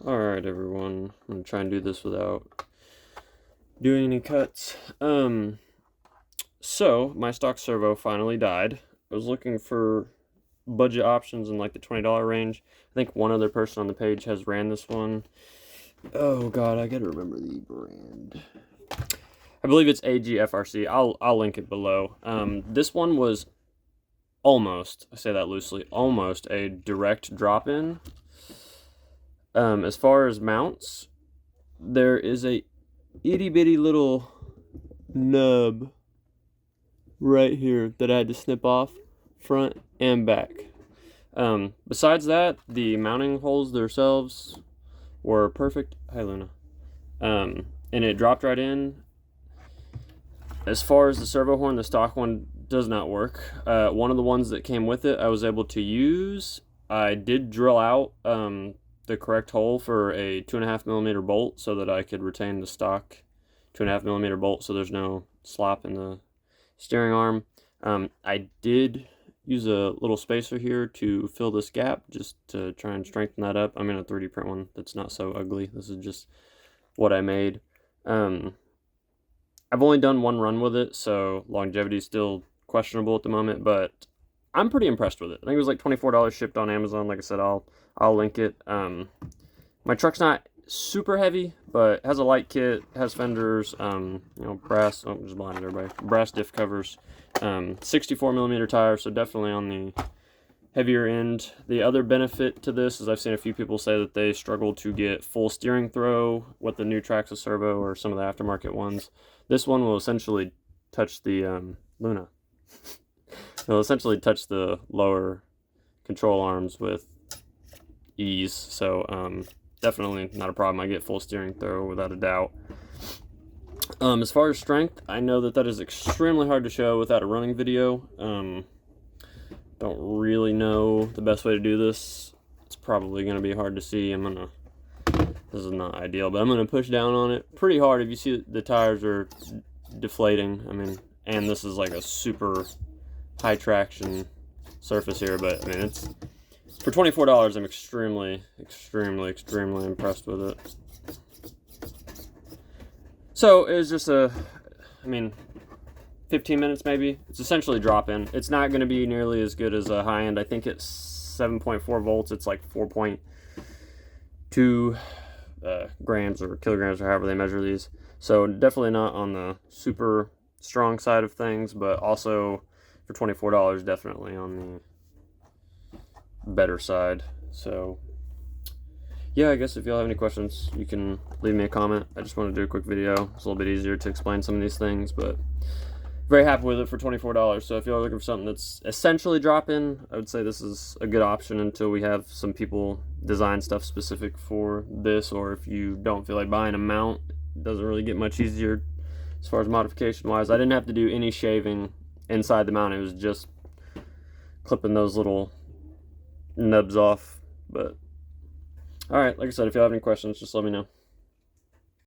Alright everyone, I'm gonna try and do this without doing any cuts. So my stock servo finally died. I was looking for budget options in like the $20 range. I think one other person on the page has ran this one. Oh god, I gotta remember the brand. I believe it's AGFRC. I'll link it below. This one was almost, I say that loosely, almost a direct drop-in. As far as mounts, there is a itty bitty little nub right here that I had to snip off front and back. Besides that, the mounting holes themselves were perfect. Hi Luna. And it dropped right in. As far as the servo horn, the stock one does not work. One of the ones that came with it I was able to use. I did drill out the correct hole for a 2.5mm bolt so that I could retain the stock 2.5mm bolt so there's no slop in the steering arm. I did use a little spacer here to fill this gap just to try and strengthen that up. I'm in a 3D print one that's not so ugly. This is just what I made. I've only done one run with it, so longevity is still questionable at the moment, but I'm pretty impressed with it. I think it was like $24 shipped on Amazon. Like I said, I'll link it. My truck's not super heavy, but it has a light kit, has fenders, you know, brass, oh, just blinded everybody, brass diff covers, 64mm tire, so definitely on the heavier end. The other benefit to this is I've seen a few people say that they struggle to get full steering throw with the new Trx4m servo or some of the aftermarket ones. This one will essentially touch the Luna. It'll essentially touch the lower control arms with ease, so definitely not a problem. I get full steering throw without a doubt. As far as strength, I know that is extremely hard to show without a running video. Don't really know the best way to do this. It's probably going to be hard to see. This is not ideal, but I'm going to push down on it pretty hard. If you see the tires are deflating, I mean, and this is like a super high traction surface here, but I mean, it's for $24. I'm extremely impressed with it. So it was just I mean, 15 minutes maybe. It's essentially drop-in. It's not going to be nearly as good as a high-end. I think it's 7.4 volts. It's like 4.2 grams or kilograms or however they measure these. So definitely not on the super strong side of things, but also for $24 definitely on the better side. So yeah, I guess if y'all have any questions, you can leave me a comment. I just want to do a quick video. It's a little bit easier to explain some of these things, but very happy with it for $24. So if y'all are looking for something that's essentially drop-in, I would say this is a good option until we have some people design stuff specific for this, or if you don't feel like buying a mount, it doesn't really get much easier as far as modification wise. I didn't have to do any shaving inside the mount. It was just clipping those little nubs off. But all right, like I said, if y'all have any questions, just let me know.